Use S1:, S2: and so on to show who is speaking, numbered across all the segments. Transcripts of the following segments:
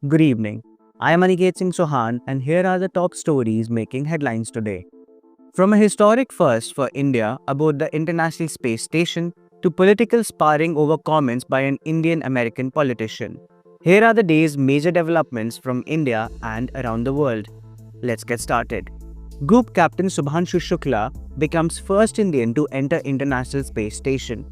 S1: Good evening. I am Aniket Singh Sohan, and here are the top stories making headlines today. From a historic first for India about the International Space Station to political sparring over comments by an Indian American politician, here are the day's major developments from India and around the world. Let's get started. Group Captain Subhanshu Shukla becomes first Indian to enter International Space Station.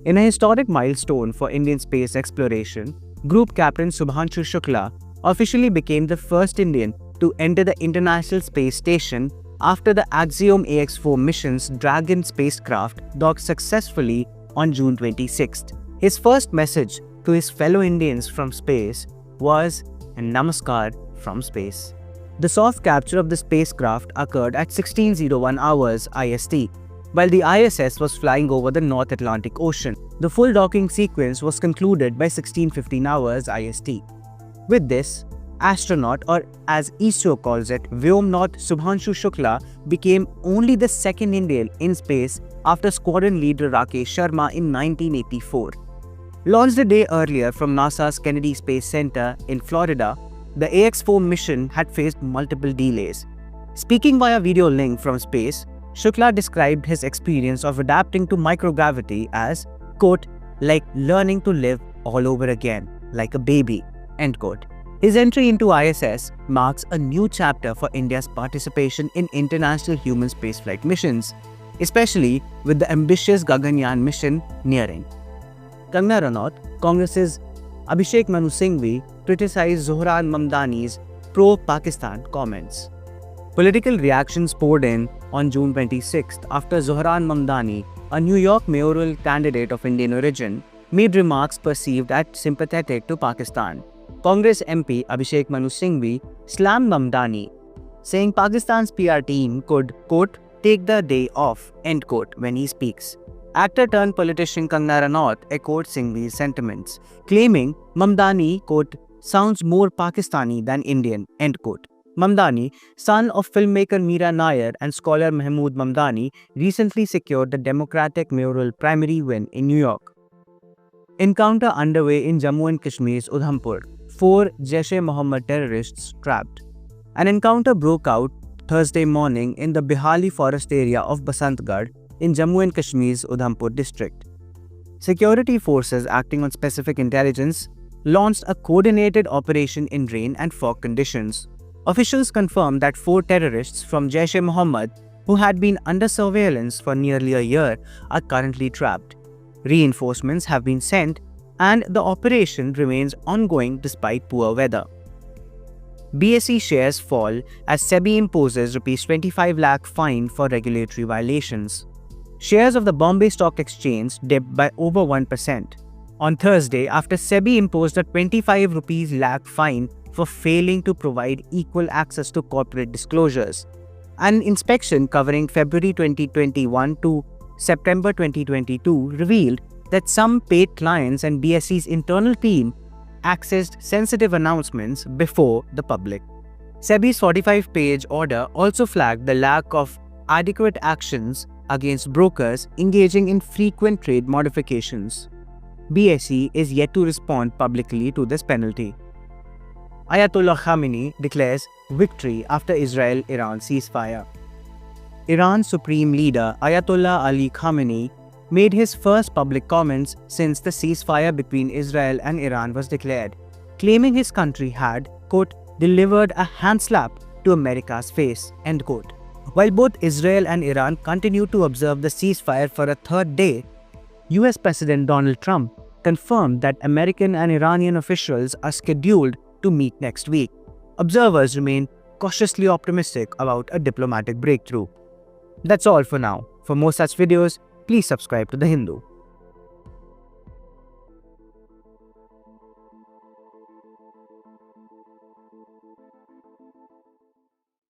S1: In a historic milestone for Indian space exploration, Group Captain Subhanshu Shukla officially became the first Indian to enter the International Space Station after the Axiom AX-4 mission's Dragon spacecraft docked successfully on June 26th. His first message to his fellow Indians from space was Namaskar from space. The soft capture of the spacecraft occurred at 16:01 hours IST, while the ISS was flying over the North Atlantic Ocean. The full docking sequence was concluded by 16:15 hours IST. With this, astronaut, or as ISRO calls it, Vyomnaut Subhanshu Shukla became only the second Indian in space after squadron leader Rakesh Sharma in 1984. Launched a day earlier from NASA's Kennedy Space Center in Florida, the AX-4 mission had faced multiple delays. Speaking via video link from space, Shukla described his experience of adapting to microgravity as, quote, like learning to live all over again, like a baby, end quote. His entry into ISS marks a new chapter for India's participation in international human spaceflight missions, especially with the ambitious Gaganyaan mission nearing. Kangana Ranaut, Congress's Abhishek Manu Singhvi, criticized Zohran Mamdani's pro-Pakistan comments. Political reactions poured in on June 26th after Zohran Mamdani, a New York mayoral candidate of Indian origin, made remarks perceived as sympathetic to Pakistan. Congress MP Abhishek Manu Singhvi slammed Mamdani, saying Pakistan's PR team could, quote, take the day off, end quote, when he speaks. Actor-turned-politician Kangana Ranaut echoed Singhvi's sentiments, claiming Mamdani, quote, sounds more Pakistani than Indian, end quote. Mamdani, son of filmmaker Meera Nair and scholar Mahmood Mamdani, recently secured the Democratic mayoral primary win in New York. Encounter underway in Jammu and Kashmir's Udhampur. 4 Jaish-e-Mohammed terrorists trapped. An encounter broke out Thursday morning in the Bihali forest area of Basantgarh in Jammu and Kashmir's Udhampur district. Security forces acting on specific intelligence launched a coordinated operation in rain and fog conditions. Officials confirmed that 4 terrorists from Jaish-e-Mohammed, who had been under surveillance for nearly a year, are currently trapped. Reinforcements have been sent, and the operation remains ongoing despite poor weather. BSE shares fall as SEBI imposes Rs 25 lakh fine for regulatory violations. Shares of the Bombay Stock Exchange dipped by over 1% on Thursday after SEBI imposed a 25 rupees lakh fine for failing to provide equal access to corporate disclosures. An inspection covering February 2021 to September 2022 revealed that some paid clients and BSE's internal team accessed sensitive announcements before the public. SEBI's 45-page order also flagged the lack of adequate actions against brokers engaging in frequent trade modifications. BSE is yet to respond publicly to this penalty. Ayatollah Khamenei declares victory after Israel-Iran ceasefire. Iran's supreme leader Ayatollah Ali Khamenei made his first public comments since the ceasefire between Israel and Iran was declared, claiming his country had, quote, delivered a handslap to America's face, end quote. While both Israel and Iran continue to observe the ceasefire for a third day, US President Donald Trump confirmed that American and Iranian officials are scheduled to meet next week. Observers remain cautiously optimistic about a diplomatic breakthrough. That's all for now. For more such videos, please subscribe to The Hindu.